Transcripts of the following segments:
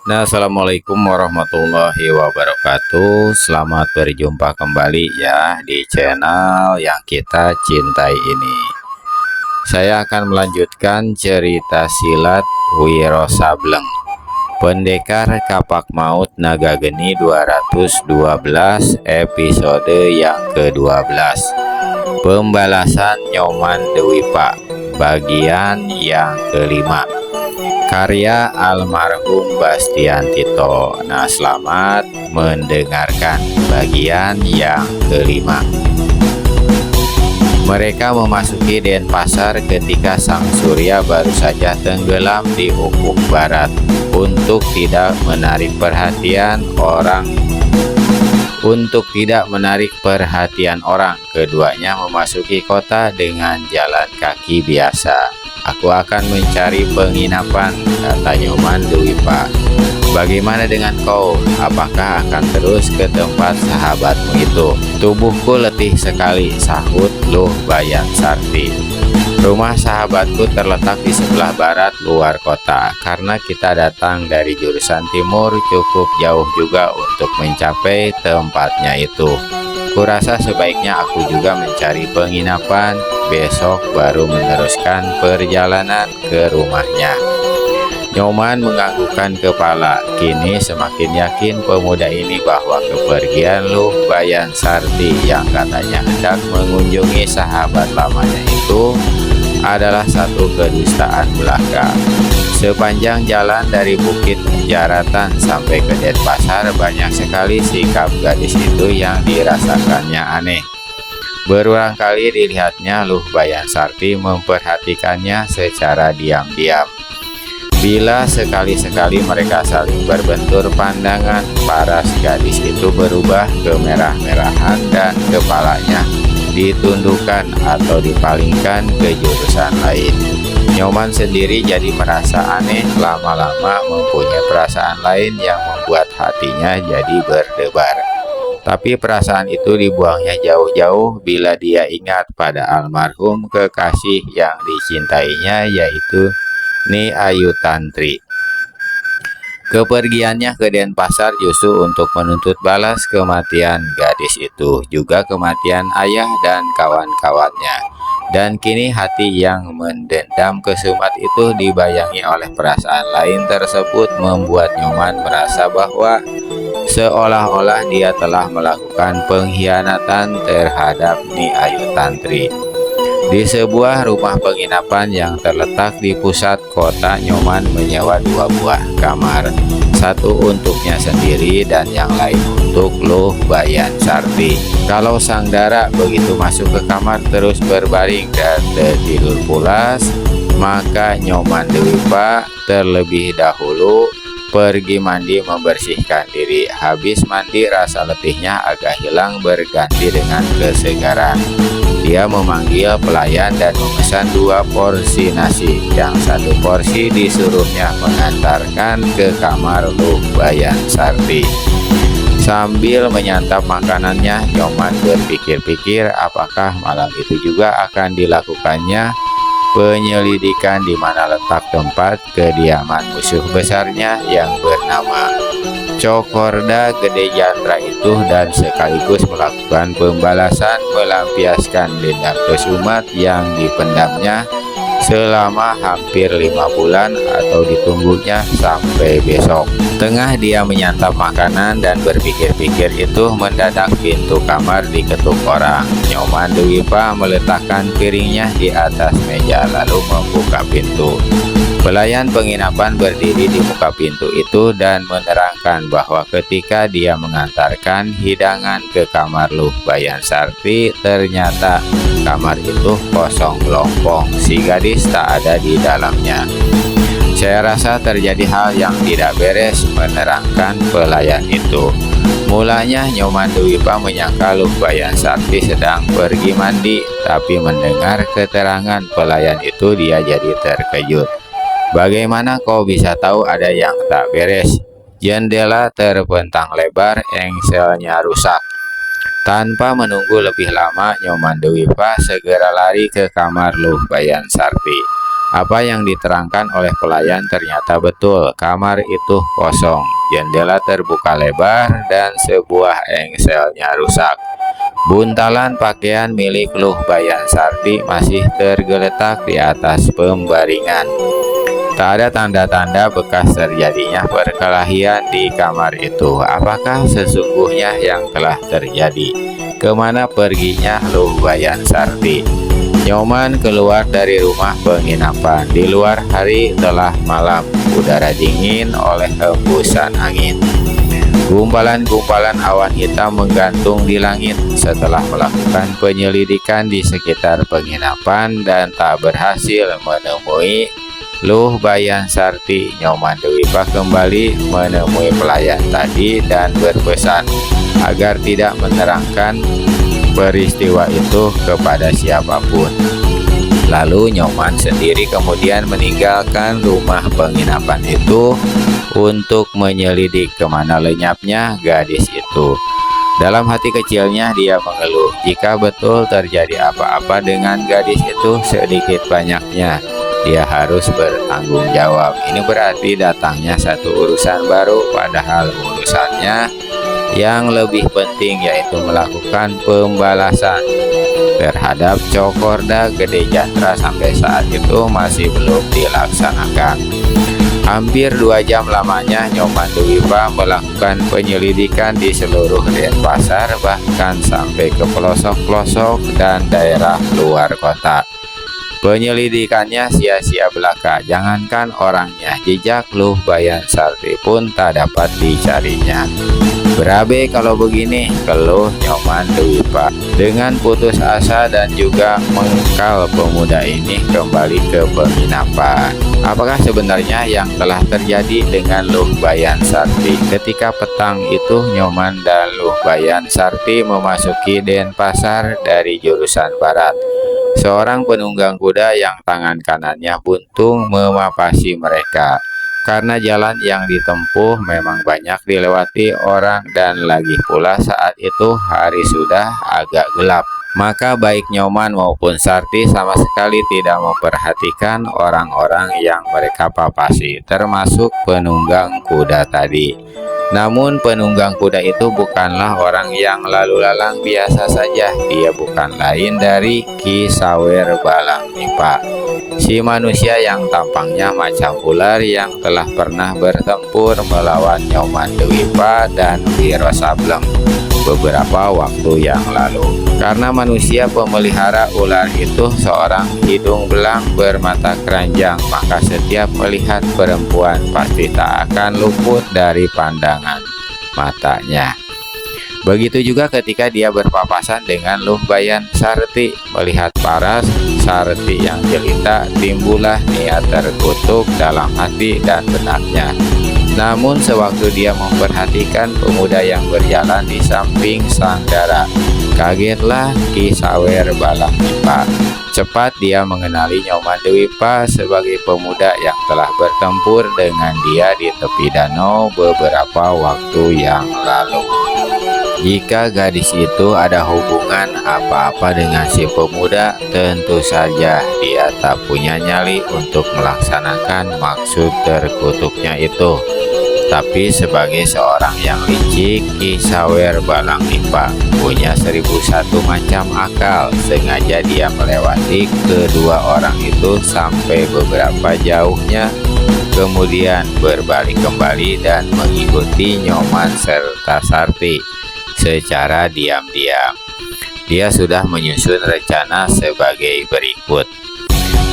Nah, assalamualaikum warahmatullahi wabarakatuh. Selamat berjumpa kembali ya di channel yang kita cintai ini. Saya akan melanjutkan cerita silat Wiro Sableng, Pendekar Kapak Maut Naga Geni 212, episode yang ke-12. Pembalasan Nyoman Dewipa, bagian yang kelima. Karya almarhum Bastian Tito. Nah, selamat mendengarkan bagian yang kelima. Mereka memasuki Denpasar ketika sang surya baru saja tenggelam di ufuk barat. Untuk tidak menarik perhatian orang, keduanya memasuki kota dengan jalan kaki biasa. Aku akan mencari penginapan, kata Nyoman Dewipa. Bagaimana dengan kau? Apakah akan terus ke tempat sahabatmu itu? Tubuhku letih sekali, sahut Luh Bayan Sarti. Rumah sahabatku terletak di sebelah barat luar kota. Karena kita datang dari jurusan timur, cukup jauh juga untuk mencapai tempatnya itu. Kurasa sebaiknya aku juga mencari penginapan, besok baru meneruskan perjalanan ke rumahnya. Nyoman menganggukkan kepala. Kini semakin yakin pemuda ini bahwa kepergian Luh Bayan Sarti yang katanya hendak mengunjungi sahabat lamanya itu adalah satu kedustaan belaka. Sepanjang jalan dari Bukit Jaratan sampai ke Denpasar, banyak sekali sikap gadis itu yang dirasakannya aneh. Berulang kali dilihatnya Luh Bayan Sarti memperhatikannya secara diam-diam. Bila sekali-sekali mereka saling berbentur pandangan, paras gadis itu berubah kemerah-merahan dan kepalanya ditundukkan atau dipalingkan ke jurusan lain. Nyoman sendiri jadi merasa aneh, lama-lama mempunyai perasaan lain yang membuat hatinya jadi berdebar. Tapi perasaan itu dibuangnya jauh-jauh bila dia ingat pada almarhum kekasih yang dicintainya, yaitu Nyi Ayu Tantri. Kepergiannya ke Denpasar justru untuk menuntut balas kematian gadis itu, juga kematian ayah dan kawan-kawannya. Dan kini hati yang mendendam kesumat itu dibayangi oleh perasaan lain tersebut membuat Nyoman merasa bahwa seolah-olah dia telah melakukan pengkhianatan terhadap Nyi Ayu Tantri. Di sebuah rumah penginapan yang terletak di pusat kota, Nyoman menyewa 2 buah kamar, satu untuknya sendiri dan yang lain untuk Luh Bayan Sarti. Kalau sang dara begitu masuk ke kamar terus berbaring dan tertidur pulas, maka Nyoman Dewipa terlebih dahulu pergi mandi membersihkan diri. Habis mandi rasa letihnya agak hilang berganti dengan kesegaran. Dia memanggil pelayan dan memesan 2 porsi nasi. Yang 1 porsi disuruhnya mengantarkan ke kamar Luh Bayan Sarti. Sambil menyantap makanannya, Nyoman berpikir-pikir apakah malam itu juga akan dilakukannya penyelidikan di mana letak tempat kediaman musuh besarnya yang bernama Cokorda Gede Jantra itu, dan sekaligus melakukan pembalasan melampiaskan dendam kesumat yang dipendamnya selama hampir 5 bulan atau ditunggunya sampai besok. Tengah dia menyantap makanan dan berpikir-pikir itu, mendadak pintu kamar diketuk orang. Nyoman Dewipa meletakkan piringnya di atas meja lalu membuka pintu. Pelayan penginapan berdiri di muka pintu itu dan menerangkan bahwa ketika dia mengantarkan hidangan ke kamar Luh Bayan Sarti, ternyata kamar itu kosong melompong. Si gadis tak ada di dalamnya. Saya rasa terjadi hal yang tidak beres, menerangkan pelayan itu. Mulanya Nyoman Dewipa menyangka Luh Bayan Sarti sedang pergi mandi, tapi mendengar keterangan pelayan itu dia jadi terkejut. Bagaimana kau bisa tahu ada yang tak beres? Jendela terbentang lebar, engselnya rusak. Tanpa menunggu lebih lama, Nyoman Dewipa segera lari ke kamar Luh Bayan Sarti. Apa yang diterangkan oleh pelayan ternyata betul. Kamar itu kosong, jendela terbuka lebar, dan sebuah engselnya rusak. Buntalan pakaian milik Luh Bayan Sarti masih tergeletak di atas pembaringan. Tak ada tanda-tanda bekas terjadinya perkelahian di kamar itu. Apakah sesungguhnya yang telah terjadi? Kemana perginya Luh Bayan Sarti? Nyoman keluar dari rumah penginapan. Di luar hari telah malam, udara dingin oleh hembusan angin. Gumpalan-gumpalan awan hitam menggantung di langit. Setelah melakukan penyelidikan di sekitar penginapan dan tak berhasil menemui Luh Bayan Sarti, Nyoman Dwipa kembali menemui pelayan tadi dan berpesan agar tidak menerangkan peristiwa itu kepada siapapun. Lalu Nyoman sendiri kemudian meninggalkan rumah penginapan itu untuk menyelidik kemana lenyapnya gadis itu. Dalam hati kecilnya dia mengeluh, jika betul terjadi apa-apa dengan gadis itu sedikit banyaknya, dia harus bertanggung jawab. Ini berarti datangnya satu urusan baru, padahal urusannya yang lebih penting yaitu melakukan pembalasan terhadap Cokorda Gede Jatra sampai saat itu masih belum dilaksanakan. Hampir 2 jam lamanya Nyoman Dwipa melakukan penyelidikan di seluruh Denpasar, bahkan sampai ke pelosok-pelosok dan daerah luar kota. Penyelidikannya sia-sia belaka, jangankan orangnya, jejak Luh Bayan Sarti pun tak dapat dicarinya. Berabe kalau begini, keluh Nyoman Dwipa. Dengan putus asa dan juga mengkal, pemuda ini kembali ke penginapan. Apakah sebenarnya yang telah terjadi dengan Luh Bayan Sarti? Ketika petang itu, Nyoman dan Luh Bayan Sarti memasuki Denpasar dari jurusan barat. Seorang penunggang kuda yang tangan kanannya buntung memapasi mereka. Karena jalan yang ditempuh memang banyak dilewati orang dan lagi pula saat itu hari sudah agak gelap. Maka baik Nyoman maupun Sarti sama sekali tidak memperhatikan orang-orang yang mereka papasi, termasuk penunggang kuda tadi. Namun penunggang kuda itu bukanlah orang yang lalu lalang biasa saja. Dia bukan lain dari Ki Sawer Balang Nipa, si manusia yang tampangnya macam ular yang telah pernah bertempur melawan Nyoman Dwipa dan Wiro Sableng beberapa waktu yang lalu. Karena manusia pemelihara ular itu seorang hidung belang bermata keranjang, maka setiap melihat perempuan pasti tak akan luput dari pandangan matanya. Begitu juga ketika dia berpapasan dengan Luh Bayan Sarti. Melihat paras Sarti yang jelita, timbullah niat terkutuk dalam hati dan benaknya. Namun sewaktu dia memperhatikan pemuda yang berjalan di samping sanggara, kagetlah Ki Sawer Balang Nipa. Cepat dia mengenali Nyoman Dwipa sebagai pemuda yang telah bertempur dengan dia di tepi danau beberapa waktu yang lalu. Jika gadis itu ada hubungan apa-apa dengan si pemuda, tentu saja dia tak punya nyali untuk melaksanakan maksud terkutuknya itu. Tapi sebagai seorang yang licik, Ki Sawer Balang Nipa punya 1001 macam akal. Sengaja dia melewati kedua orang itu sampai beberapa jauhnya, kemudian berbalik kembali dan mengikuti Nyoman serta Sarti secara diam-diam. Dia sudah menyusun rencana sebagai berikut.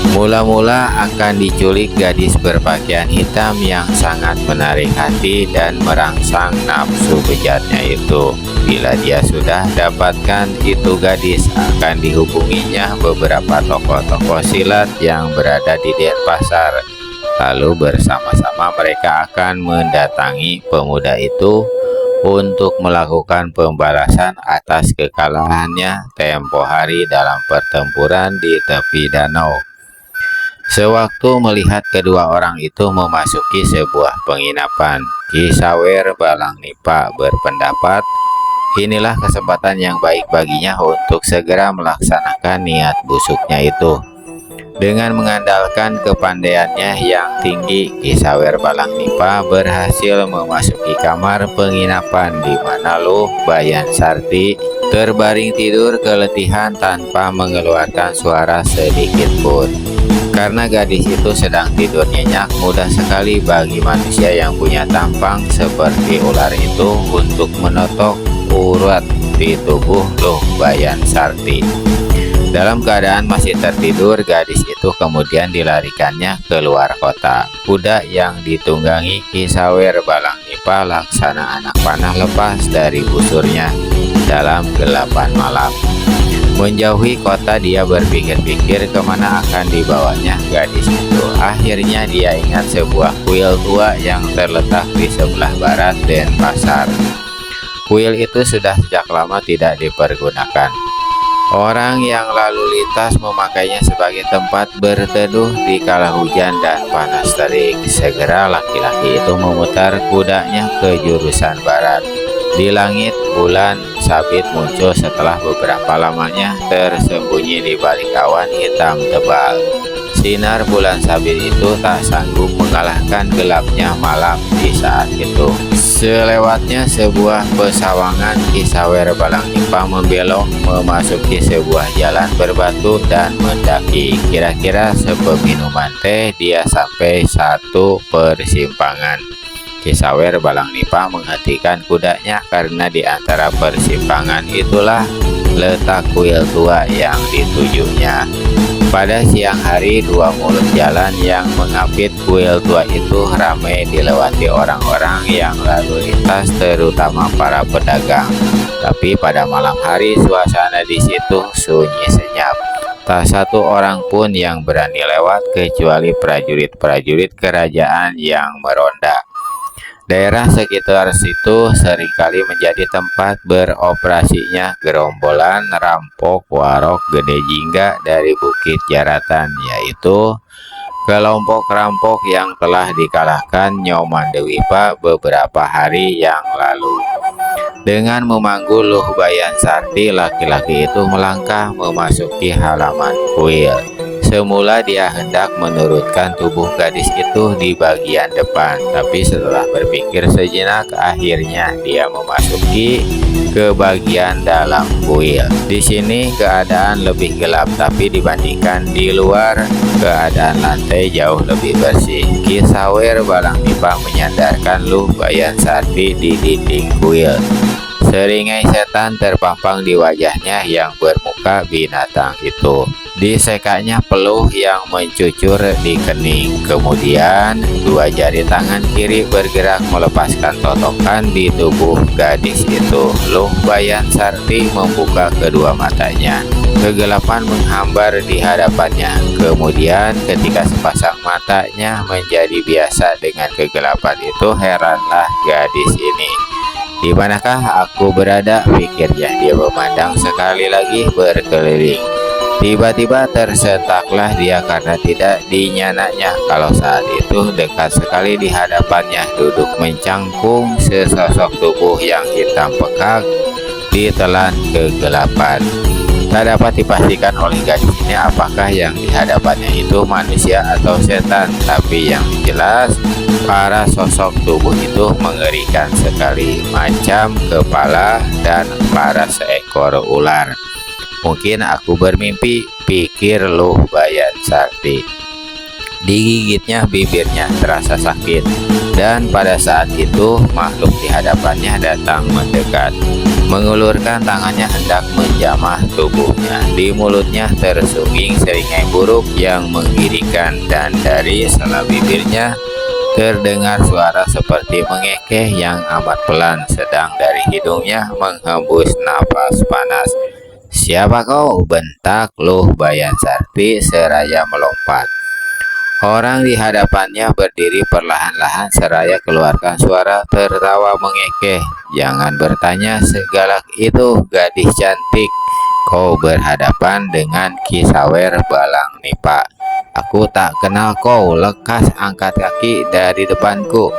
Mula-mula akan diculik gadis berpakaian hitam yang sangat menarik hati dan merangsang nafsu bejatnya itu. Bila dia sudah dapatkan itu gadis, akan dihubunginya beberapa tokoh-tokoh silat yang berada di Denpasar. Lalu bersama-sama mereka akan mendatangi pemuda itu untuk melakukan pembalasan atas kekalahannya tempo hari dalam pertempuran di tepi danau. Sewaktu melihat kedua orang itu memasuki sebuah penginapan, Ki Sawer Balang Nipa berpendapat inilah kesempatan yang baik baginya untuk segera melaksanakan niat busuknya itu. Dengan mengandalkan kepandaiannya yang tinggi, Ki Sawer Balangnipa berhasil memasuki kamar penginapan di mana Luh Bayan Sarti terbaring tidur keletihan tanpa mengeluarkan suara sedikit pun. Karena gadis itu sedang tidur nyenyak, mudah sekali bagi manusia yang punya tampang seperti ular itu untuk menotok urat di tubuh Luh Bayan Sarti. Dalam keadaan masih tertidur, gadis itu kemudian dilarikannya ke luar kota. Kuda yang ditunggangi Ki Sawer Balangnipa laksana anak panah lepas dari busurnya dalam gelapan malam. Menjauhi kota, dia berpikir-pikir kemana akan dibawanya gadis itu. Akhirnya dia ingat sebuah kuil tua yang terletak di sebelah barat Denpasar. Kuil itu sudah sejak lama tidak dipergunakan. Orang yang lalu lintas memakainya sebagai tempat berteduh di kala hujan dan panas terik. Segera laki-laki itu memutar kudanya ke jurusan barat. Di langit, bulan sabit muncul setelah beberapa lamanya tersembunyi di balik awan hitam tebal. Sinar bulan sabit itu tak sanggup mengalahkan gelapnya malam di saat itu. Selewatnya sebuah pesawangan, Ki Sawer Balangnipa membelok memasuki sebuah jalan berbatu dan mendaki. Kira-kira sepeminuman teh dia sampai satu persimpangan. Ki Sawer Balangnipa menghentikan kudanya karena di antara persimpangan itulah letak kuil tua yang ditujunya. Pada siang hari, dua mulut jalan yang mengapit kuil tua itu ramai dilewati orang-orang yang lalu lintas, terutama para pedagang. Tapi pada malam hari suasana di situ sunyi senyap. Tak satu orang pun yang berani lewat kecuali prajurit-prajurit kerajaan yang meronda. Daerah sekitar situ seringkali menjadi tempat beroperasinya gerombolan rampok warok gede jingga dari Bukit Jaratan, yaitu kelompok rampok yang telah dikalahkan Nyoman Dewipa beberapa hari yang lalu. Dengan memanggul Luh Bayan Sarti, laki-laki itu melangkah memasuki halaman kuil. Semula dia hendak menurunkan tubuh gadis itu di bagian depan, tapi setelah berpikir sejenak, akhirnya dia memasuki ke bagian dalam kuil. Di sini keadaan lebih gelap, tapi dibandingkan di luar, keadaan lantai jauh lebih bersih. Ki Sawer Balangnipa menyandarkan Luh Bayan Sarti di dinding kuil. Seringai setan terpampang di wajahnya yang bermuka binatang itu. Disekaknya peluh yang mencucur di kening. Kemudian dua jari tangan kiri bergerak melepaskan totokan di tubuh gadis itu. Luh Bayan Sarti membuka kedua matanya. Kegelapan menghambar di hadapannya. Kemudian ketika sepasang matanya menjadi biasa dengan kegelapan itu, heranlah gadis ini. Di manakah aku berada, pikirnya. Dia memandang sekali lagi berkeliling. Tiba-tiba tersentaklah dia karena tidak dinyananya kalau saat itu dekat sekali di hadapannya duduk mencangkung sesosok tubuh yang hitam pekat ditelan kegelapan. Tak dapat dipastikan oleh gadis ini apakah yang di hadapannya itu manusia atau setan, tapi yang jelas para sosok tubuh itu mengerikan sekali, macam kepala dan para seekor ular. Mungkin aku bermimpi, pikir Luh Bayan Sarti. Digigitnya bibirnya terasa sakit, dan pada saat itu makhluk di hadapannya datang mendekat. Mengulurkan tangannya hendak menjamah tubuhnya. Di mulutnya tersungging seringai buruk yang menggigitkan, dan dari sela bibirnya terdengar suara seperti mengekeh yang amat pelan, sedang dari hidungnya menghembus napas panas. "Siapa kau?" bentak Luh Bayan Sarti seraya melompat. Orang di hadapannya berdiri perlahan-lahan seraya keluarkan suara tertawa mengekeh. "Jangan bertanya segalak itu, gadis cantik. Kau berhadapan dengan Ki Sawer Balangnipa. Aku tak kenal kau, lekas angkat kaki dari depanku."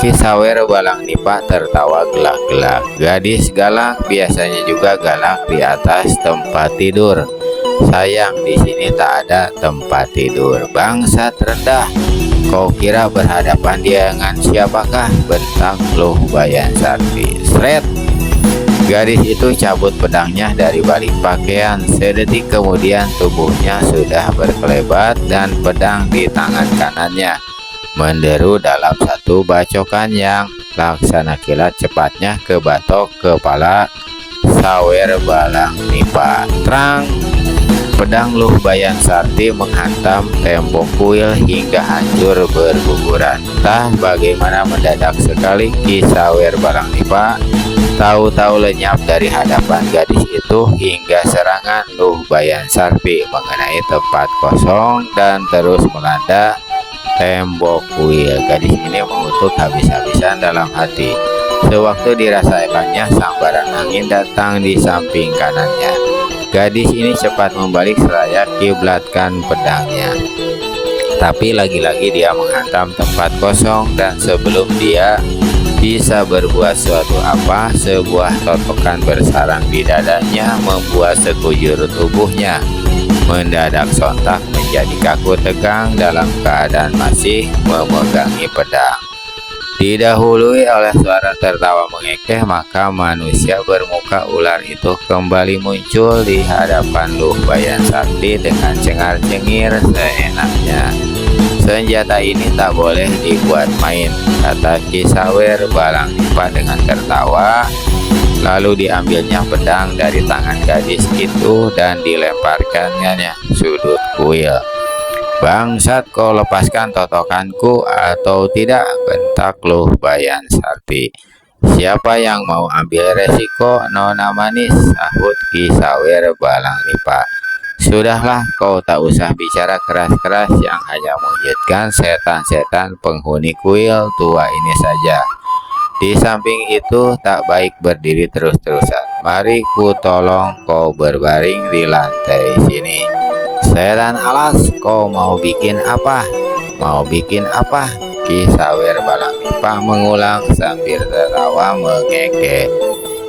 Ki Sawer Balangnipa tertawa gelak-gelak. Gadis galak biasanya juga galak di atas tempat tidur. Sayang di sini tak ada tempat tidur. Bangsat rendah, kau kira berhadapan dengan siapakah? Bentak Luh Bayan Sakti. Sret! Gadis itu cabut pedangnya dari balik pakaian. Sedetik kemudian tubuhnya sudah berkelebat dan pedang di tangan kanannya menderu dalam satu bacokan yang laksana kilat cepatnya ke batok kepala Sawer Balang Nipa. Trang! Pedang Luh Bayan Sakti menghantam tembok kuil hingga hancur berguguran. Entah bagaimana mendadak sekali Ki Sawer Balang Nipa tahu-tahu lenyap dari hadapan gadis itu hingga serangan Luh Bayan Sakti mengenai tempat kosong dan terus melanda tembok kuil. Gadis ini mengutuk habis-habisan dalam hati. Sewaktu dirasakannya, sambaran angin datang di samping kanannya. Gadis ini cepat membalik seraya kiblatkan pedangnya. Tapi lagi-lagi dia menghantam tempat kosong, dan sebelum dia bisa berbuat suatu apa, sebuah totokan bersarang di dadanya membuat sekujur tubuhnya mendadak sontak menjadi kaku tegang dalam keadaan masih memegangi pedang. Didahului oleh suara tertawa mengekeh, maka manusia bermuka ular itu kembali muncul di hadapan Luh Bayan Sakti dengan cengar-cengir seenaknya. Senjata ini tak boleh dibuat main, kata Ki Sawer Balang Nipa dengan tertawa. Lalu diambilnya pedang dari tangan gadis itu dan dilemparkannya sudut kuil. Bangsat, kau lepaskan totokanku atau tidak? Bentak Luh Bayan Sakti. Siapa yang mau ambil resiko, Nona Manis? Sahut Ki Sawer Balang Nipa. Sudahlah, kau tak usah bicara keras-keras yang hanya mewujudkan setan-setan penghuni kuil tua ini saja. Di samping itu tak baik berdiri terus-terusan. Mari ku tolong kau berbaring di lantai sini. Setan alas, kau mau bikin apa? Mau bikin apa? Ki Sawer Balang Nipa mengulang sambil tertawa mengekeh.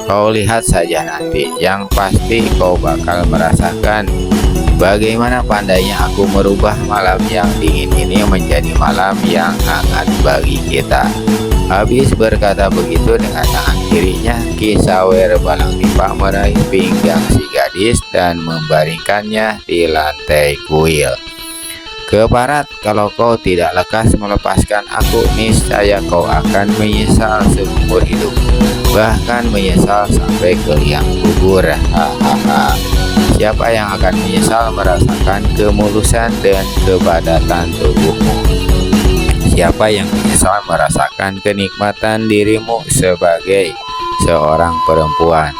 Kau lihat saja nanti, yang pasti kau bakal merasakan bagaimana pandainya aku merubah malam yang dingin ini menjadi malam yang hangat bagi kita. Habis berkata begitu, dengan tangan kirinya Ki Sawer Balang Nipa meraih pinggang si gadis dan membaringkannya di lantai kuil. Keparat, kalau kau tidak lekas melepaskan aku, niscaya kau akan menyesal seumur hidup, bahkan menyesal sampai ke liang kubur. Hahaha. Siapa yang akan menyesal merasakan kemulusan dan kepadatan tubuhmu? Siapa yang menyesal merasakan kenikmatan dirimu sebagai seorang perempuan,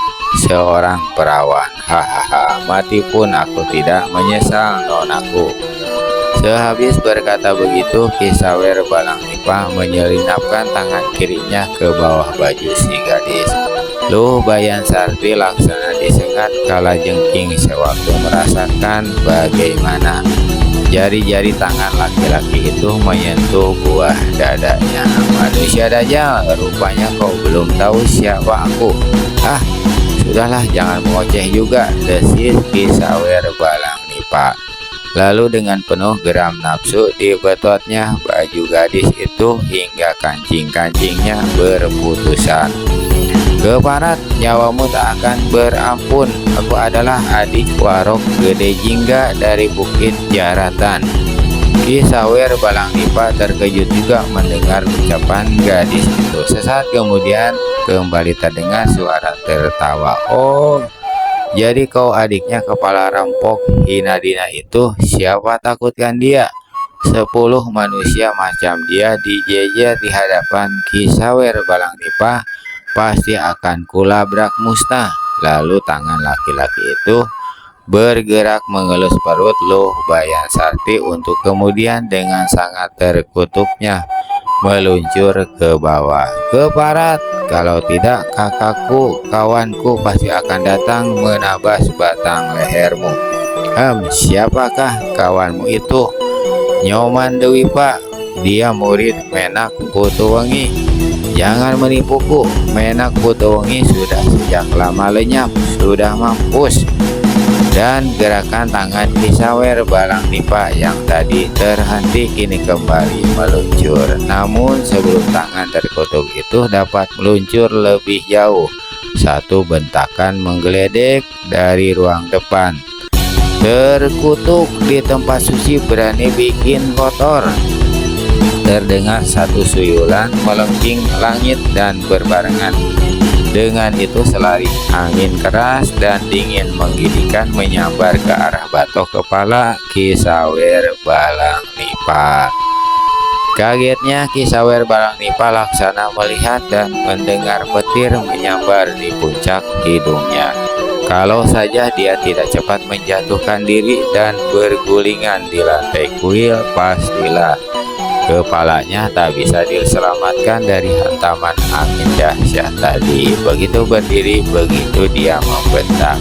seorang perawan? Hahaha, mati pun aku tidak menyesal, nonaku. Sehabis berkata begitu, Ki Sawer Balang Nipa menyelinapkan tangan kirinya ke bawah baju si gadis. Luh Bayan Sakti laksana disengat kala jengking sewaktu merasakan bagaimana jari-jari tangan laki-laki itu menyentuh buah dadanya. Manusia dajal, rupanya kau belum tahu siapa aku. Ah, sudahlah, jangan mengoceh juga, desis Ki Sawer Balang Nipa. Lalu dengan penuh geram nafsu dibetotnya baju gadis itu hingga kancing-kancingnya berputusan. Keparat, nyawamu tak akan berampun. Aku adalah adik Warok Gede Jingga dari Bukit Jaratan. Ki Sawer Balang Nipa terkejut juga mendengar ucapan gadis itu. Sesaat kemudian kembali terdengar suara tertawa. Oh, jadi kau adiknya kepala rampok Hinadina itu? Siapa takutkan dia? 10 manusia macam dia dijejer di hadapan Ki Sawer Balang Nipa, pasti akan kulabrak musnah. Lalu tangan laki-laki itu bergerak mengelus perut Luh Bayan Sakti untuk kemudian dengan sangat terkutuknya meluncur ke bawah. Keparat, kalau tidak kakakku, kawanku pasti akan datang menabas batang lehermu. Siapakah kawanmu itu? Nyoman Dewi Pak, dia murid Menak Putuwengi. Jangan menipuku, Menak Putuwengi sudah sejak lama lenyap, sudah mampus. Dan gerakan tangan Ki Sawer Balang Nipa yang tadi terhenti kini kembali meluncur. Namun sebelum tangan terkutuk itu dapat meluncur lebih jauh. Satu bentakan menggeledek dari ruang depan. Terkutuk di tempat suci berani bikin kotor. Terdengar satu suyulan melengking langit dan berbarengan dengan itu selari angin keras dan dingin menggigitkan menyambar ke arah batok kepala Ki Sawer Balang Nipa. Kagetnya Ki Sawer Balang Nipa laksana melihat dan mendengar petir menyambar di puncak hidungnya. Kalau saja dia tidak cepat menjatuhkan diri dan bergulingan di lantai kuil, pastilah kepalanya tak bisa diselamatkan dari hantaman angin dahsyat tadi. Begitu berdiri, begitu dia membentak.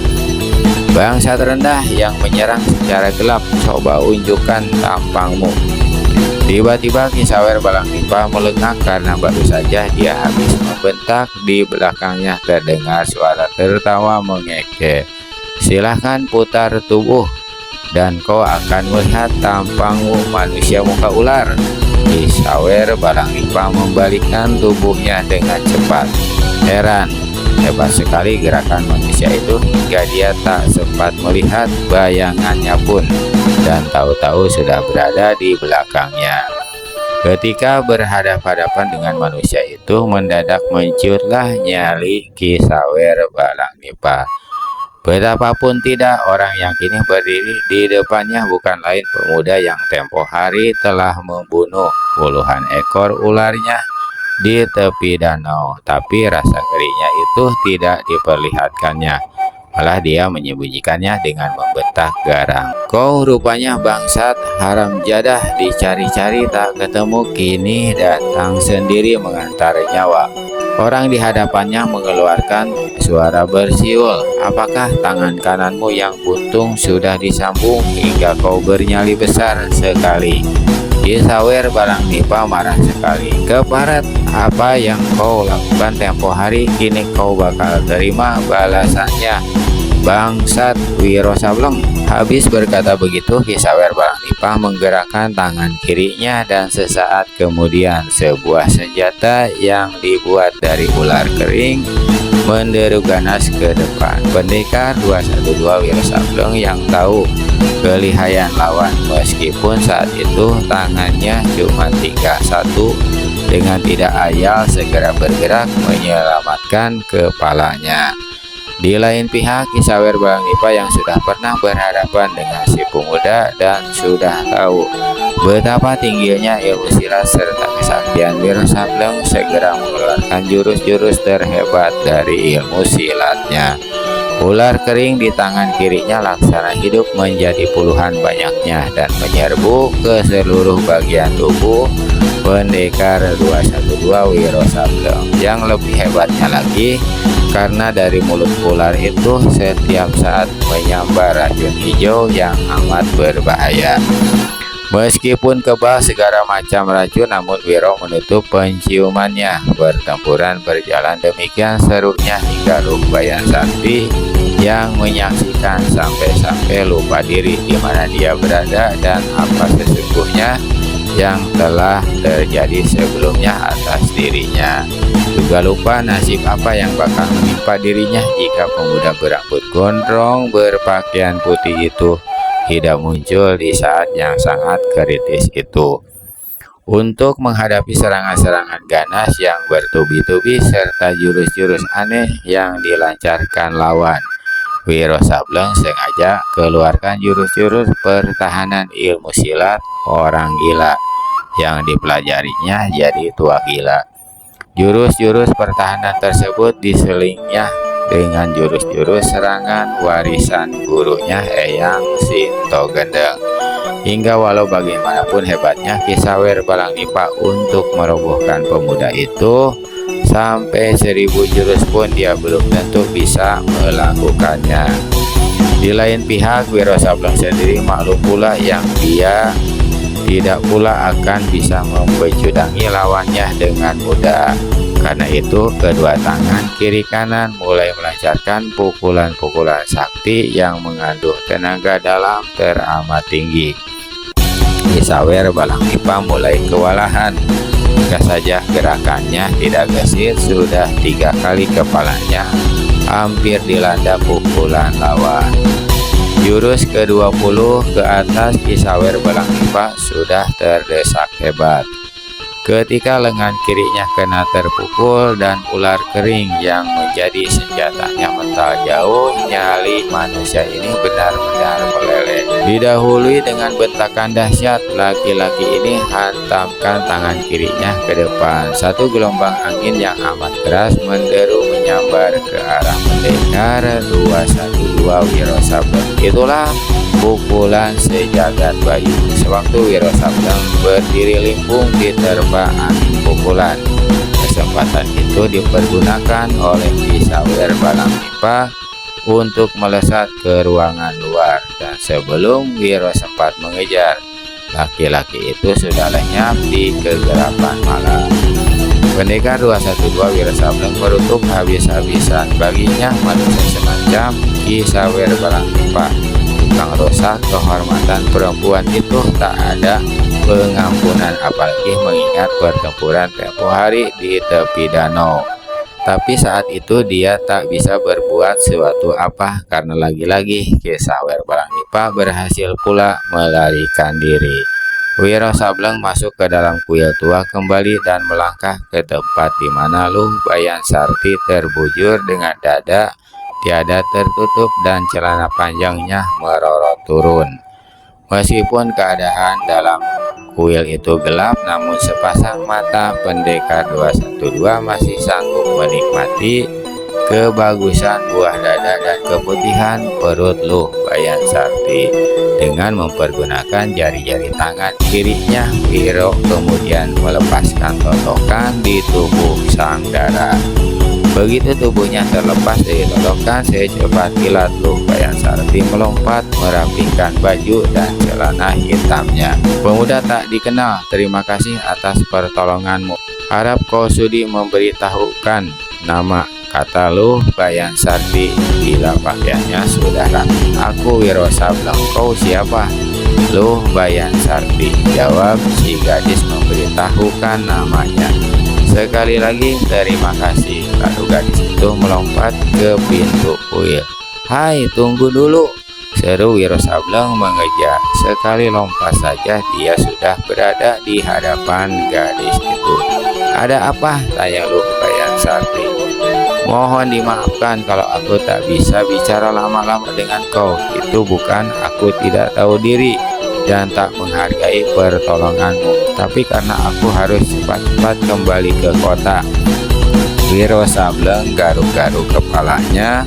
Bangsat rendah yang menyerang secara gelap, coba unjukkan tampangmu. Tiba-tiba Ki Sawer Balang Nipa melengak karena baru saja dia habis membentak. Di belakangnya terdengar suara tertawa mengekeh. Silahkan putar tubuh dan kau akan melihat tampangmu manusia muka ular. Ki Sawer Balang Nipa membalikkan tubuhnya dengan cepat. Heran, hebat sekali gerakan manusia itu hingga dia tak sempat melihat bayangannya pun, dan tahu-tahu sudah berada di belakangnya. Ketika berhadapan-hadapan dengan manusia itu, mendadak menciutlah nyali Ki Sawer Balang Nipa. Betapapun tidak, orang yang kini berdiri di depannya bukan lain pemuda yang tempo hari telah membunuh puluhan ekor ularnya di tepi danau. Tapi rasa ngerinya itu tidak diperlihatkannya, malah dia menyembunyikannya dengan membentak garang. Kau rupanya bangsat haram jadah, dicari-cari tak ketemu, kini datang sendiri mengantar nyawa. Orang di hadapannya mengeluarkan suara bersiul. Apakah tangan kananmu yang buntung sudah disambung hingga kau bernyali besar sekali? Ki Sawer Balang Nipa marah sekali. Keparat, apa yang kau lakukan tempo hari, kini kau bakal terima balasannya, bangsat Wiro Sableng. Habis berkata begitu, Ki Sawer Balang Nipa menggerakkan tangan kirinya dan sesaat kemudian sebuah senjata yang dibuat dari ular kering menderu ganas ke depan. Pendekar 212 Wiro Sableng yang tahu kelihayan lawan, meskipun saat itu tangannya cuma tinggal satu, dengan tidak ayal segera bergerak menyelamatkan kepalanya. Di lain pihak, Ki Sawer Balang Nipa yang sudah pernah berhadapan dengan si pemuda dan sudah tahu betapa tingginya ilmu silat serta kesaktian Wiro Sableng, segera mengeluarkan jurus-jurus terhebat dari ilmu silatnya. Ular kering di tangan kirinya laksana hidup menjadi puluhan banyaknya dan menyerbu ke seluruh bagian tubuh pendekar 212 Wiro Sableng. Yang lebih hebatnya lagi, karena dari mulut ular itu setiap saat menyambar racun hijau yang amat berbahaya. Meskipun kebal segala macam racun, namun Wiro menutup penciumannya. Pertempuran berjalan demikian serunya hingga Lukbayan Sakti yang menyaksikan sampai-sampai lupa diri di mana dia berada dan apa sesungguhnya yang telah terjadi sebelumnya atas dirinya. Juga lupa nasib apa yang bakal menimpa dirinya jika pemuda berambut gondrong berpakaian putih itu tidak muncul di saat yang sangat kritis itu. Untuk menghadapi serangan-serangan ganas yang bertubi-tubi serta jurus-jurus aneh yang dilancarkan lawan, Wiro Sableng sengaja keluarkan jurus-jurus pertahanan ilmu silat orang gila yang dipelajarinya jadi tua gila. Jurus-jurus pertahanan tersebut diselingnya dengan jurus-jurus serangan warisan gurunya Eyang Sinto Gendeng. Hingga walau bagaimanapun hebatnya Ki Sawer Balang Nipa untuk merobohkan pemuda itu, sampai 1000 jurus pun dia belum tentu bisa melakukannya. Di lain pihak, Wiro Sableng sendiri maklum pula yang dia tidak pula akan bisa membecudangi lawannya dengan mudah. Karena itu, kedua tangan kiri kanan mulai melancarkan pukulan-pukulan sakti yang mengandung tenaga dalam teramat tinggi. Ki Sawer Balangpipa mulai kewalahan. Jika saja gerakannya tidak gesit, sudah 3 kali kepalanya hampir dilanda pukulan lawan. Jurus ke-20 ke atas Ki Sawer Balangpipa sudah terdesak hebat. Ketika lengan kirinya kena terpukul dan ular kering yang menjadi senjatanya mental jauh, nyali manusia ini benar-benar meleleh. Didahului dengan bentakan dahsyat, laki-laki ini hantamkan tangan kirinya ke depan. Satu gelombang angin yang amat keras menderu menyambar ke arah pendekar 212 Wiro Sableng. Itulah pukulan sejagat bayu. Sewaktu Wiro Sableng berdiri limpung diterpa angin pukulan. Kesempatan itu dipergunakan oleh Ki Sawer Balangpipa untuk melesat ke ruangan luar, dan sebelum Wiro sempat mengejar, laki-laki itu sudah lenyap di kegelapan malam. Pendekar 212 Wiro Sableng merutuk habis-habisan. Baginya manusia semacam Ki Sawer Balangpipa, tukang rusak kehormatan perempuan itu, tak ada pengampunan, apalagi mengingat pertempuran tempo hari di tepi danau. Tapi saat itu dia tak bisa berbuat sesuatu apa, karena lagi-lagi Ki Sawer Balangpipa berhasil pula melarikan diri. Wiro Sableng masuk ke dalam kuil tua kembali dan melangkah ke tempat di mana Luh Bayan Sarti terbujur dengan dada tiada tertutup dan celana panjangnya merorot turun. Meskipun keadaan dalam kuil itu gelap, namun sepasang mata pendekar 212 masih sanggup menikmati kebagusan buah dada dan keputihan perut Luh Bayan Sarti. Dengan mempergunakan jari-jari tangan kirinya, Wiro kemudian melepaskan totokan di tubuh sang dara. Begitu tubuhnya terlepas dari totokan, secepat kilat Luh Bayan Sarti melompat merapikan baju dan celana hitamnya. Pemuda tak dikenal, terima kasih atas pertolonganmu. Harap kau sudi memberitahukan nama, kata Luh Bayan Sarti bila pakaiannya sudah rapi. Aku Wiro Sableng, kau siapa? Luh Bayan Sarti, jawab si gadis memberitahukan namanya. Sekali lagi terima kasih. Lalu gadis itu melompat ke pintu kuil. Hai, tunggu dulu, seru Wiro Sableng mengejar. Sekali lompat saja dia sudah berada di hadapan gadis itu. Ada apa? Tanya Luh Bayan Sarti. Mohon dimaafkan kalau aku tak bisa bicara lama-lama dengan kau. Itu bukan aku tidak tahu diri dan tak menghargai pertolonganmu, tapi karena aku harus cepat-cepat kembali ke kota. Wiro Sableng garuk-garuk kepalanya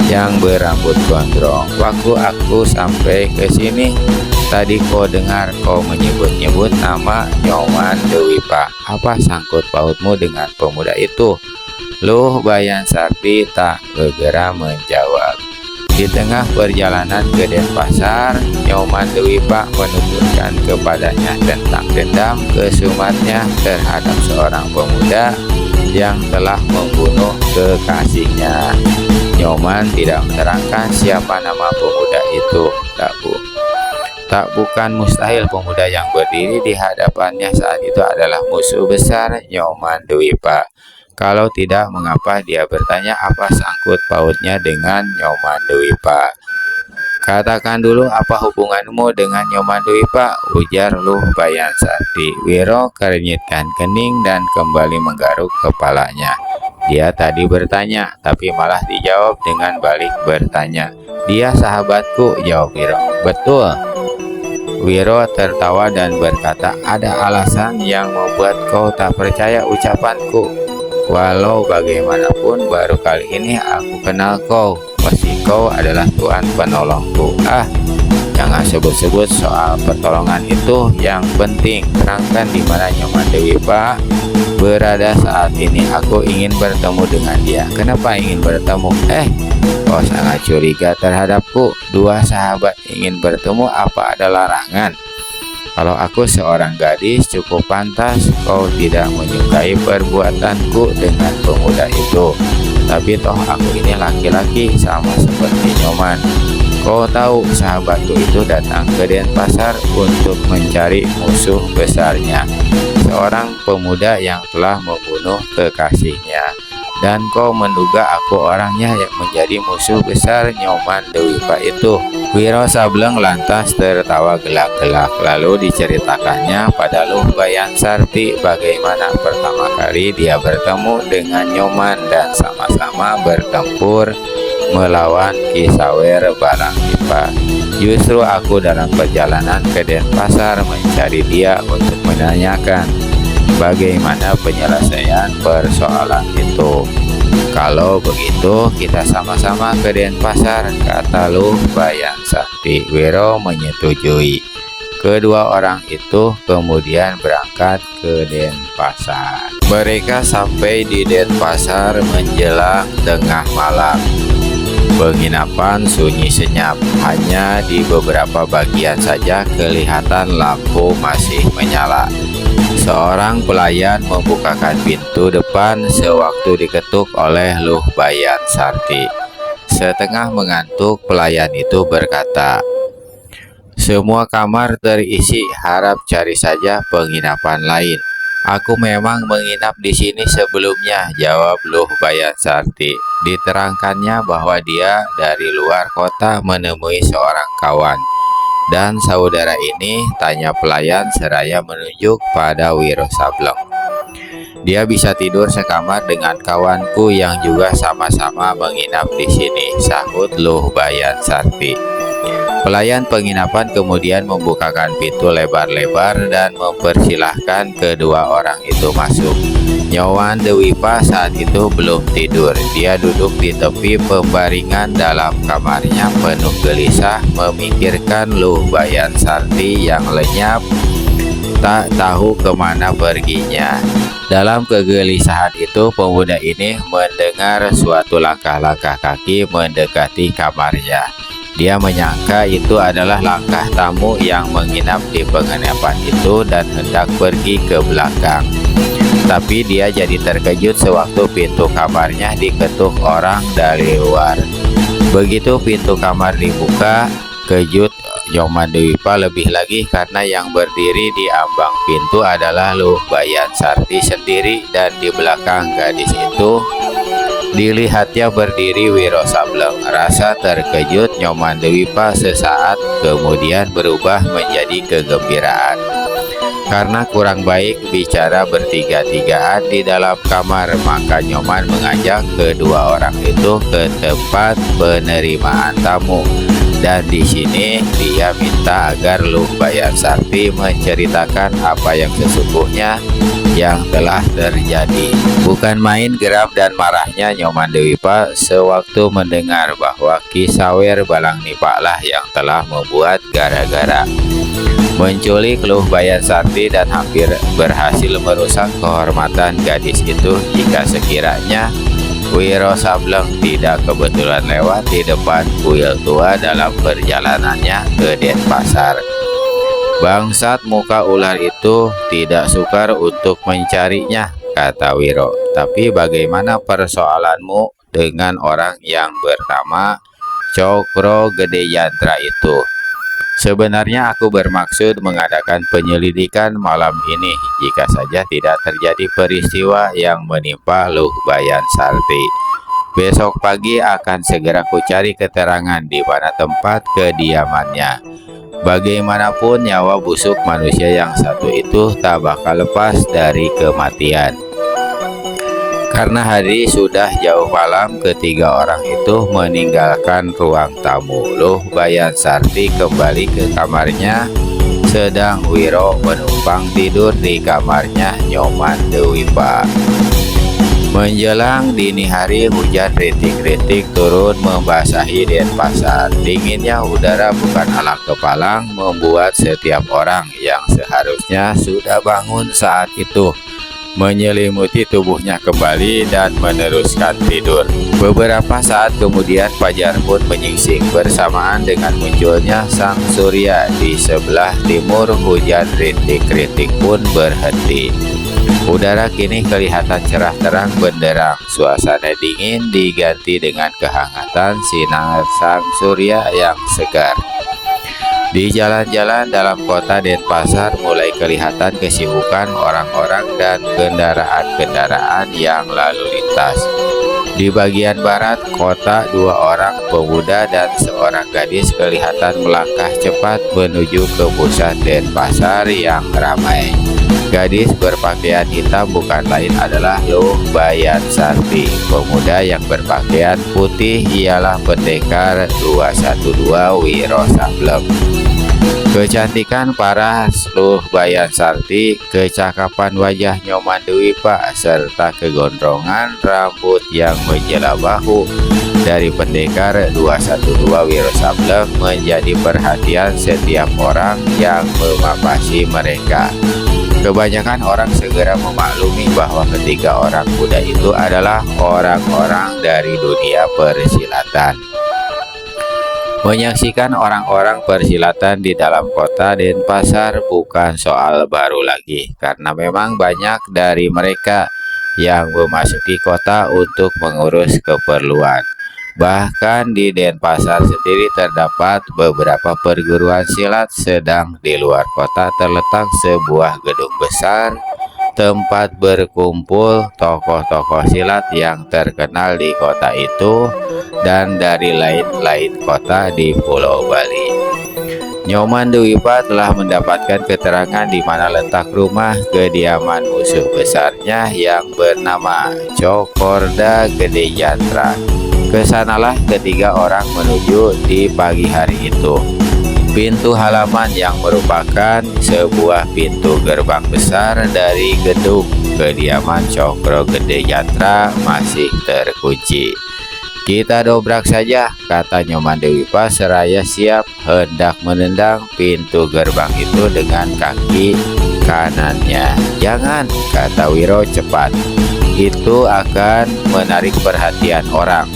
yang berambut gondrong. Waktu aku sampai ke sini, tadi kau dengar kau menyebut-nyebut nama Nyoman Dewipa. Apa sangkut pautmu dengan pemuda itu? Luh Bayan Sarti tak segera menjawab. Di tengah perjalanan ke Denpasar, Nyoman Dewipa menuturkan kepadanya tentang dendam kesumatnya terhadap seorang pemuda yang telah membunuh kekasihnya. Nyoman tidak menerangkan siapa nama pemuda itu. Tak bukan mustahil pemuda yang berdiri di hadapannya saat itu adalah musuh besar Nyoman Dewipa. Kalau tidak, mengapa dia bertanya apa sangkut pautnya dengan Nyoman Dewipa? Katakan dulu apa hubunganmu dengan Nyoman Dewipa, ujar Luh Bayan Sarti. Wiro kerenyitkan kening dan kembali menggaruk kepalanya. Dia tadi bertanya, tapi malah dijawab dengan balik bertanya. Dia sahabatku, jawab Wiro. Betul. Wiro tertawa dan berkata, ada alasan yang membuat kau tak percaya ucapanku. Walau bagaimanapun baru kali ini aku kenal kau. Pasti kau adalah Tuhan penolongku. Jangan sebut-sebut soal pertolongan itu. Yang penting terangkan di mana Nyoman Dewipa berada saat ini. Aku ingin bertemu dengan dia. Kenapa ingin bertemu? Kau sangat curiga terhadapku. Dua sahabat ingin bertemu, apa ada larangan? Kalau aku seorang gadis cukup pantas kau tidak menyukai perbuatanku dengan pemuda itu. Tapi toh aku ini laki-laki sama seperti Nyoman. Kau tahu sahabatku itu datang ke Denpasar untuk mencari musuh besarnya, seorang pemuda yang telah membunuh kekasihnya. Dan kau menduga aku orangnya yang menjadi musuh besar Nyoman Dewipa itu. Wiro Sableng lantas tertawa gelak-gelak, lalu diceritakannya pada Luh Bayan Sarti bagaimana pertama kali dia bertemu dengan Nyoman dan sama-sama bertempur melawan Ki Sawer Balangdipa. Justru aku dalam perjalanan ke Denpasar mencari dia untuk menanyakan bagaimana penyelesaian persoalan itu. Kalau begitu kita sama-sama ke Denpasar, kata Luh Bayan Sakti. Wiro menyetujui. Kedua orang itu kemudian berangkat ke Denpasar. Mereka sampai di Denpasar menjelang tengah malam. Penginapan sunyi senyap, hanya di beberapa bagian saja kelihatan lampu masih menyala. Seorang pelayan membukakan pintu depan sewaktu diketuk oleh Luh Bayan Sarti. Setengah mengantuk, pelayan itu berkata, "Semua kamar terisi, harap cari saja penginapan lain." "Aku memang menginap di sini sebelumnya," jawab Luh Bayan Sarti. Diterangkannya bahwa dia dari luar kota menemui seorang kawan. "Dan saudara ini?" tanya pelayan seraya menunjuk pada Wiro Sableng. "Dia bisa tidur sekamar dengan kawanku yang juga sama-sama menginap di sini," sahut Luh Bayan Sarti. Pelayan penginapan kemudian membukakan pintu lebar-lebar dan mempersilahkan kedua orang itu masuk. Nyoman Dewipa saat itu belum tidur. Dia duduk di tepi pembaringan dalam kamarnya penuh gelisah memikirkan Luh Bayan Sarti yang lenyap tak tahu kemana perginya. Dalam kegelisahan itu, pemuda ini mendengar suatu langkah-langkah kaki mendekati kamarnya. Dia menyangka itu adalah langkah tamu yang menginap di penginapan itu dan hendak pergi ke belakang. Tapi dia jadi terkejut sewaktu pintu kamarnya diketuk orang dari luar. Begitu pintu kamar dibuka, kejut Nyoman Dewipa lebih lagi karena yang berdiri di ambang pintu adalah Luh Bayan Sarti sendiri, dan di belakang gadis itu dilihatnya berdiri Wiro Sableng. Rasa terkejut Nyoman Dewipa sesaat kemudian berubah menjadi kegembiraan. Karena kurang baik bicara bertiga-tigaan di dalam kamar, maka Nyoman mengajak kedua orang itu ke tempat penerimaan tamu. Dan di sini dia minta agar Luh Bayan Sarti menceritakan apa yang sesungguhnya yang telah terjadi. Bukan main geram dan marahnya Nyoman Dewipa sewaktu mendengar bahwa Ki Sawer Balangdipa lah yang telah membuat gara-gara, menculik Luh Bayan Sarti dan hampir berhasil merusak kehormatan gadis itu jika sekiranya Wiro Sableng tidak kebetulan lewat di depan kuil tua dalam perjalanannya ke Denpasar. Bangsat muka ular itu tidak sukar untuk mencarinya, kata Wiro. Tapi bagaimana persoalanmu dengan orang yang bernama Cokro Gede Yantra itu? Sebenarnya aku bermaksud mengadakan penyelidikan malam ini jika saja tidak terjadi peristiwa yang menimpa Luh Bayan Sarti. Besok pagi akan segera kucari keterangan di mana tempat kediamannya. Bagaimanapun nyawa busuk manusia yang satu itu tak bakal lepas dari kematian. Karena hari sudah jauh malam, ketiga orang itu meninggalkan ruang tamu. Luh Bayan Sarti kembali ke kamarnya, sedang Wiro menumpang tidur di kamarnya Nyoman Dewipa. Menjelang dini hari, hujan rintik-rintik turun membasahi Denpasar. Dinginnya udara bukan alang kepalang membuat setiap orang yang seharusnya sudah bangun saat itu menyelimuti tubuhnya kembali dan meneruskan tidur. Beberapa saat kemudian fajar pun menyingsing bersamaan dengan munculnya sang surya di sebelah timur. Hujan rintik-rintik pun berhenti. Udara kini kelihatan cerah terang benderang. Suasana dingin diganti dengan kehangatan sinar sang surya yang segar. Di jalan-jalan dalam kota Denpasar mulai kelihatan kesibukan orang-orang dan kendaraan-kendaraan yang lalu lintas. Di bagian barat kota, 2 orang pemuda dan seorang gadis kelihatan melangkah cepat menuju ke pusat Denpasar yang ramai. Gadis berpakaian hitam bukan lain adalah Luh Bayan Sarti. Pemuda yang berpakaian putih ialah pendekar 212 Wiro Sableng. Kecantikan paras Luh Bayan Sarti, kecakapan wajah Nyoman Dwipa, serta kegondrongan rambut yang menjela bahu dari pendekar 212 Wiro Sableng menjadi perhatian setiap orang yang memapasi mereka. Kebanyakan orang segera memaklumi bahwa ketiga orang muda itu adalah orang-orang dari dunia persilatan. Menyaksikan orang-orang persilatan di dalam kota Denpasar bukan soal baru lagi, karena memang banyak dari mereka yang memasuki kota untuk mengurus keperluan. Bahkan di Denpasar sendiri terdapat beberapa perguruan silat, sedang di luar kota terletak sebuah gedung besar tempat berkumpul tokoh-tokoh silat yang terkenal di kota itu dan dari lain-lain kota di Pulau Bali. Nyoman Dwipa telah mendapatkan keterangan di mana letak rumah kediaman musuh besarnya yang bernama Cokorda Gede Jantra. Kesanalah ketiga orang menuju di pagi hari itu. Pintu halaman yang merupakan sebuah pintu gerbang besar dari gedung kediaman Cokro Gede Jantra masih terkunci. "Kita dobrak saja," kata Nyoman Dwipa seraya siap hendak menendang pintu gerbang itu dengan kaki kanannya. "Jangan," kata Wiro cepat. "Itu akan menarik perhatian orang.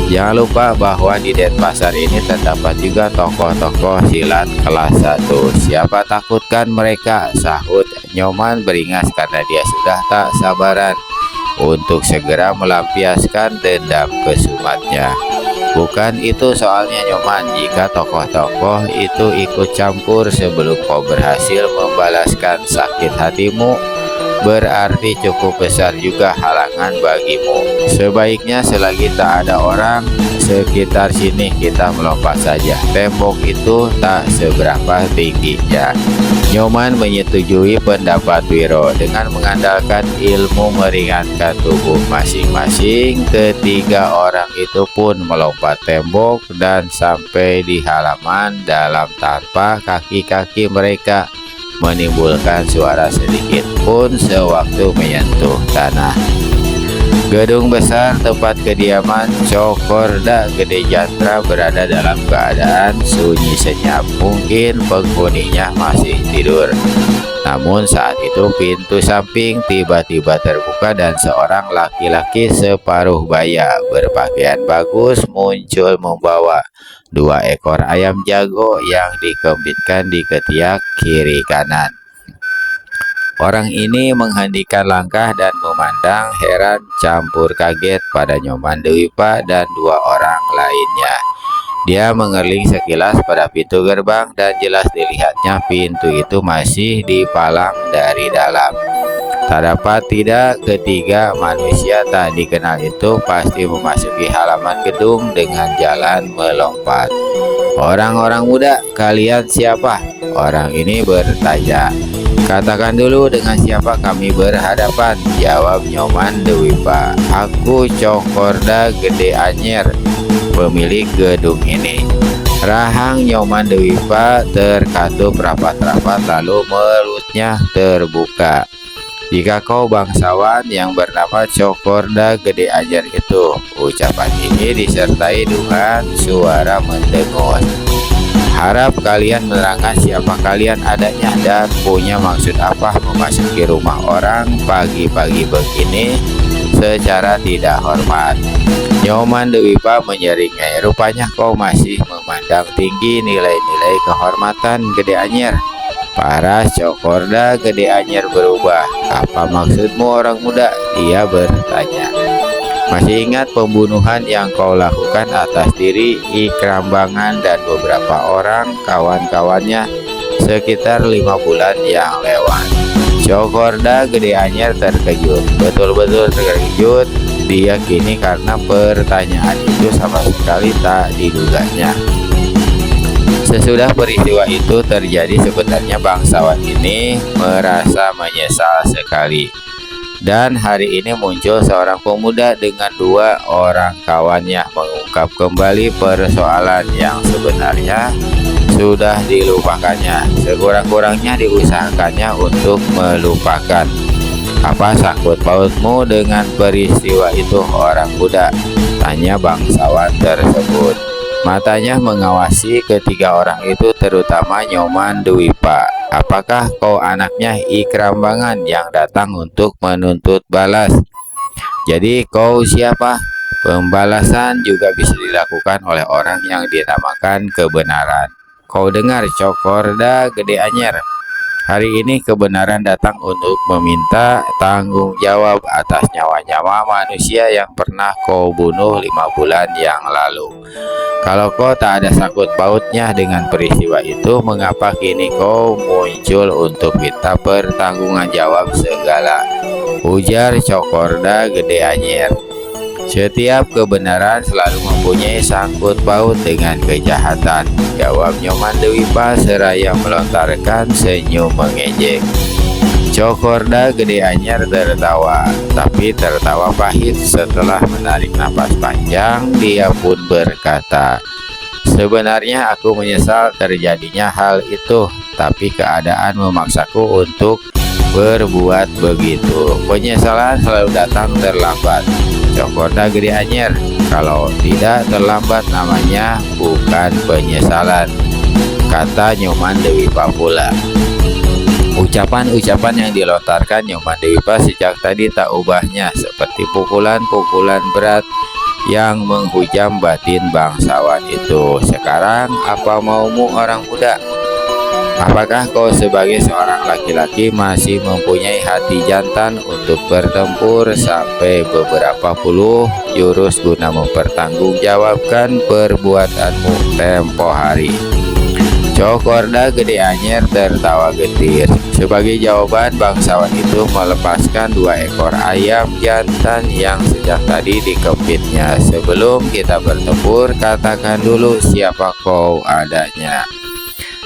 Jangan lupa bahwa di Denpasar ini terdapat juga tokoh-tokoh silat kelas 1. Siapa takutkan mereka?" sahut Nyoman beringas karena dia sudah tak sabaran untuk segera melampiaskan dendam kesumatnya. "Bukan itu soalnya Nyoman, jika tokoh-tokoh itu ikut campur sebelum kau berhasil membalaskan sakit hatimu, berarti cukup besar juga halangan bagimu. Sebaiknya selagi tak ada orang sekitar sini kita melompat saja. Tembok itu tak seberapa tingginya." Nyoman menyetujui pendapat Wiro. Dengan mengandalkan ilmu meringankan tubuh masing-masing, ketiga orang itu pun melompat tembok dan sampai di halaman dalam tanpa kaki-kaki mereka menimbulkan suara sedikit pun sewaktu menyentuh tanah. Gedung besar tempat kediaman Cokorda Gede Jantra berada dalam keadaan sunyi senyap. Mungkin penghuninya masih tidur. Namun saat itu pintu samping tiba-tiba terbuka dan seorang laki-laki separuh baya berpakaian bagus muncul membawa 2 ekor ayam jago yang dikembitkan di ketiak kiri kanan. Orang ini menghentikan langkah dan memandang heran campur kaget pada Nyoman Dwipa dan 2 orang lainnya. Dia mengerling sekilas pada pintu gerbang dan jelas dilihatnya pintu itu masih dipalang dari dalam. Tak dapat tidak, ketiga manusia tak dikenal itu pasti memasuki halaman gedung dengan jalan melompat. "Orang-orang muda, kalian siapa?" orang ini bertanya. "Katakan dulu dengan siapa kami berhadapan," jawab Nyoman Dwipa. "Aku Cokorda Gede Anyer, pemilik gedung ini." Rahang Nyoman Dwipa terkatup rapat-rapat lalu mulutnya terbuka. "Jika kau bangsawan yang bernama Cokorda Gede Anyer itu," ucapan ini disertai dengan suara mendengus. Harap kalian menerangkan siapa kalian adanya dan punya maksud apa memasuki rumah orang pagi-pagi begini secara tidak hormat. Nyoman Dewipa menyeringai, rupanya kau masih memandang tinggi nilai-nilai kehormatan Gede Anyar. Paras Cokorda Gede Anyar berubah. Apa maksudmu orang muda? Dia bertanya. Masih ingat pembunuhan yang kau lakukan atas diri Ikrambangan dan beberapa orang kawan-kawannya sekitar 5 bulan yang lewat? Cokorda Gede Anyar terkejut, betul-betul terkejut dia kini karena pertanyaan itu sama sekali tak diduganya. Sesudah peristiwa itu terjadi, sebenarnya bangsawan ini merasa menyesal sekali. Dan hari ini muncul seorang pemuda dengan 2 orang kawannya mengungkap kembali persoalan yang sebenarnya sudah dilupakannya. Sekurang-kurangnya diusahakannya untuk melupakan. Apa sangkut pautmu dengan peristiwa itu orang muda? Tanya bangsawan tersebut. Matanya mengawasi ketiga orang itu, terutama Nyoman Dewipa. Apakah kau anaknya Ikrambangan yang datang untuk menuntut balas? Jadi kau siapa? Pembalasan juga bisa dilakukan oleh orang yang dinamakan kebenaran. Kau dengar Cokorda Gede Anyar? Hari ini kebenaran datang untuk meminta tanggung jawab atas nyawa-nyawa manusia yang pernah kau bunuh 5 bulan yang lalu. Kalau kau tak ada sangkut pautnya dengan peristiwa itu, mengapa kini kau muncul untuk minta pertanggungan jawab segala? Ujar Cokorda Gede Anyar. Setiap kebenaran selalu mempunyai sangkut paut dengan kejahatan, jawab Nyoman Dewipa seraya melontarkan senyum mengejek. Cokorda Gede Anyar tertawa, tapi tertawa pahit. Setelah menarik napas panjang, dia pun berkata, sebenarnya aku menyesal terjadinya hal itu, tapi keadaan memaksaku untuk berbuat begitu. Penyesalan selalu datang terlambat. Cokorda Gede Anyar, kalau tidak terlambat namanya bukan penyesalan, kata Nyoman Dewipa pula. Ucapan-ucapan yang dilontarkan Nyoman Dewipa sejak tadi tak ubahnya, seperti pukulan-pukulan berat yang menghujam batin bangsawan itu. Sekarang apa maumu orang muda? Apakah kau sebagai seorang laki-laki masih mempunyai hati jantan untuk bertempur sampai beberapa puluh jurus guna mempertanggungjawabkan perbuatanmu tempo hari? Cokorda Gede Anyar tertawa getir. Sebagai jawaban, bangsawan itu melepaskan 2 ekor ayam jantan yang sejak tadi dikepitnya. Sebelum kita bertempur, katakan dulu siapa kau adanya.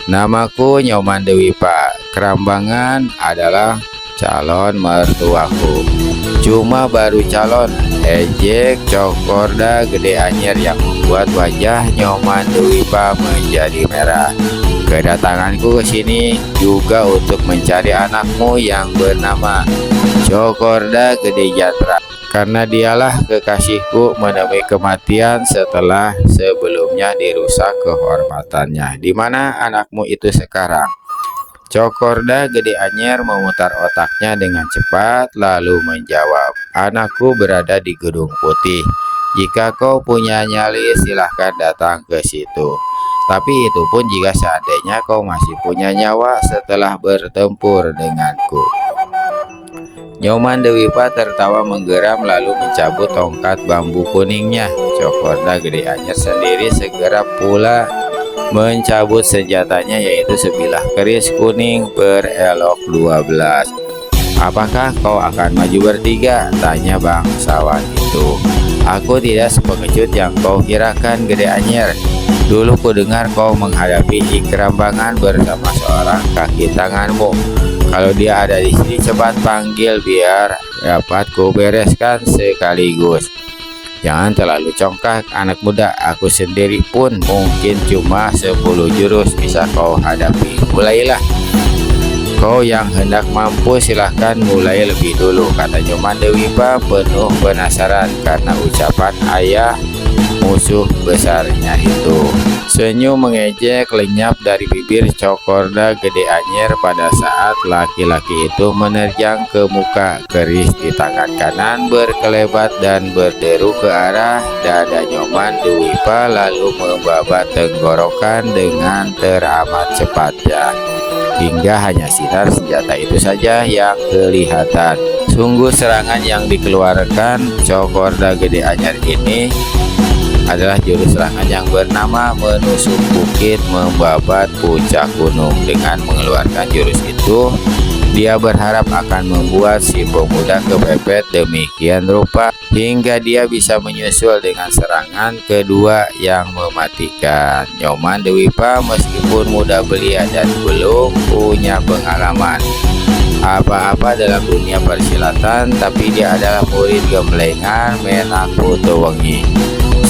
Namaku Nyoman Dewipa. Krambangan adalah calon mertuaku. Cuma baru calon, ejek Cokorda Gede Anyar yang membuat wajah Nyoman Dewipa menjadi merah. Kedatanganku ke sini juga untuk mencari anakmu yang bernama Cokorda Gede Jatra, karena dialah kekasihku menemui kematian setelah sebelumnya dirusak kehormatannya. Di mana anakmu itu sekarang? Cokorda Gede Anyar memutar otaknya dengan cepat lalu menjawab, anakku berada di Gedung Putih. Jika kau punya nyali silahkan datang ke situ. Tapi itu pun jika seandainya kau masih punya nyawa setelah bertempur denganku. Nyoman Dewipa tertawa menggeram lalu mencabut tongkat bambu kuningnya. Cokorda Gede Anyar sendiri segera pula mencabut senjatanya, yaitu sebilah keris kuning berelok 12. Apakah kau akan maju bertiga? Tanya bangsawan itu. Aku tidak sepengecut yang kau kirakan Gede Anyar. Dulu ku dengar kau menghadapi Ikrambangan bersama seorang kaki tanganmu. Kalau dia ada di sini cepat panggil biar dapat ku bereskan sekaligus. Jangan terlalu congkak anak muda, aku sendiri pun mungkin cuma 10 jurus bisa kau hadapi. Mulailah. Kau yang hendak mampu silahkan mulai lebih dulu, kata Nyoman Dewipa penuh penasaran karena ucapan ayah musuh besarnya itu. Senyum mengejek lenyap dari bibir Cokorda Gede Anyer pada saat laki-laki itu menerjang ke muka. Keris di tangan kanan berkelebat dan berderu ke arah dada Nyoman Dwipa, lalu membabat tenggorokan dengan teramat cepatnya, hingga hanya sinar senjata itu saja yang kelihatan. Sungguh serangan yang dikeluarkan Cokorda Gede Anyer ini adalah jurus serangan yang bernama menusuk bukit membabat puncak gunung. Dengan mengeluarkan jurus itu, dia berharap akan membuat si pemuda kepepet demikian rupa hingga dia bisa menyusul dengan serangan kedua yang mematikan. Nyoman Dwipa meskipun muda belia dan belum punya pengalaman apa-apa dalam dunia persilatan, tapi dia adalah murid gemblengan Menak Putuwengi.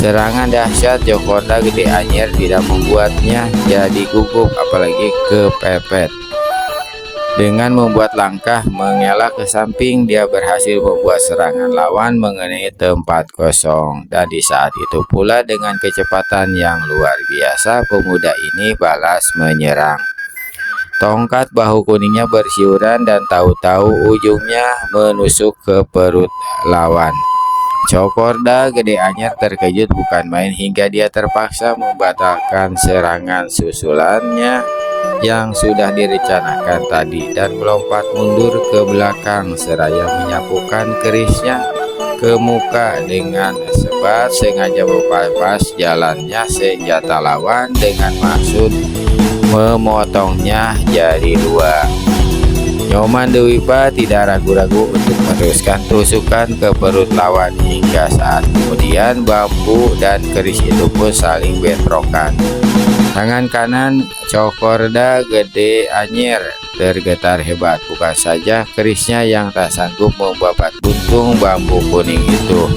Serangan dahsyat Cokorda Gede Anyer tidak membuatnya jadi gugup, apalagi kepepet. Dengan membuat langkah mengelak ke samping, dia berhasil membuat serangan lawan mengenai tempat kosong. Dan di saat itu pula dengan kecepatan yang luar biasa, pemuda ini balas menyerang. Tongkat bahu kuningnya bersiuran dan tahu-tahu ujungnya menusuk ke perut lawan. Cokorda Gede Anyer terkejut bukan main hingga dia terpaksa membatalkan serangan susulannya yang sudah direncanakan tadi dan melompat mundur ke belakang seraya menyapukan kerisnya ke muka dengan sebat, sengaja mempas jalannya senjata lawan dengan maksud memotongnya jadi dua. Nyoman Dwipa tidak ragu-ragu untuk meneruskan tusukan ke perut lawan hingga saat kemudian bambu dan keris itu pun saling bentrokan. Tangan kanan Cokorda Gede Anyer tergetar hebat, bukan saja kerisnya yang tak sanggup membabat buntung bambu kuning itu,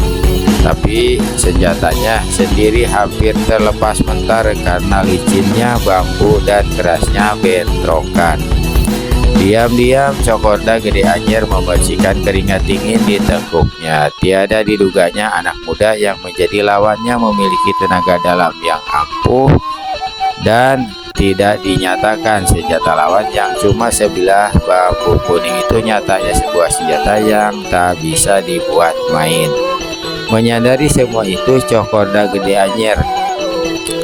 tapi senjatanya sendiri hampir terlepas mentar karena licinnya bambu dan kerasnya bentrokan. Diam-diam Cokorda Gede Anyer membersihkan keringat dingin di tengkuknya. Tiada diduganya anak muda yang menjadi lawannya memiliki tenaga dalam yang ampuh, dan tidak dinyatakan senjata lawan yang cuma sebilah bambu kuning itu nyatanya sebuah senjata yang tak bisa dibuat main. Menyadari semua itu, Cokorda Gede Anyer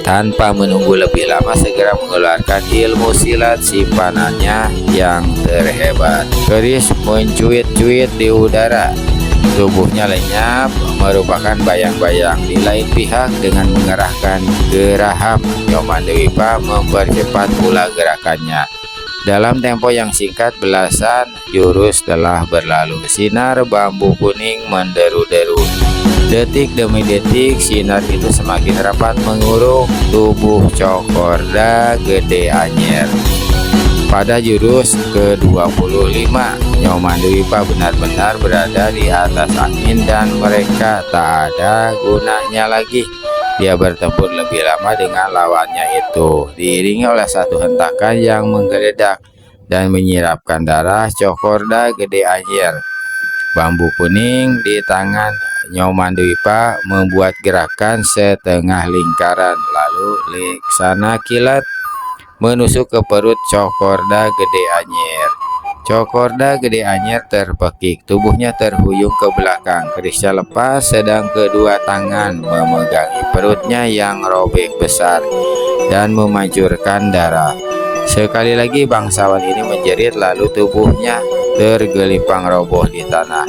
tanpa menunggu lebih lama segera mengeluarkan ilmu silat simpanannya yang terhebat. Keris mencuit-cuit di udara, tubuhnya lenyap merupakan bayang-bayang. Di lain pihak, dengan mengerahkan geraham, Nyoman Dwipa mempercepat pula gerakannya. Dalam tempo yang singkat, belasan jurus telah berlalu. Sinar bambu kuning menderu-deru. Detik demi detik, sinar itu semakin rapat mengurung tubuh Cokorda Gede Anyer. Pada jurus ke-25, Nyoman Dwipa benar-benar berada di atas angin dan mereka tak ada gunanya lagi. Dia bertempur lebih lama dengan lawannya itu, diiringi oleh satu hentakan yang menggeledak dan menyiramkan darah Cokorda Gede Anyer. Bambu kuning di tangan Nyoman Dwipa membuat gerakan setengah lingkaran, lalu laksana kilat menusuk ke perut Cokorda Gede Anyer. Cokorda Gede Anyer terpekik, tubuhnya terhuyung ke belakang, kerisnya lepas, sedang kedua tangan memegangi perutnya yang robek besar dan memancurkan darah. Sekali lagi bangsawan ini menjerit, lalu tubuhnya tergelimpang roboh di tanah,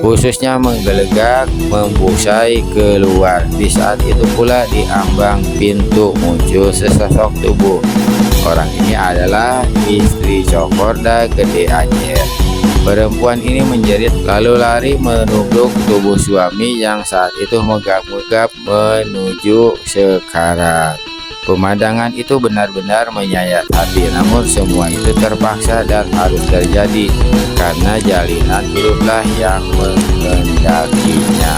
khususnya menggelegak membusai keluar. Di saat itu pula di ambang pintu muncul sesosok tubuh. Orang ini adalah istri Cokorda Gede Anyer. Perempuan ini menjerit lalu lari menunduk tubuh suami yang saat itu megap-megap menuju sekarat. Pemandangan itu benar-benar menyayat hati, namun semua itu terpaksa dan harus terjadi karena jalinan hiduplah yang menghendakinya.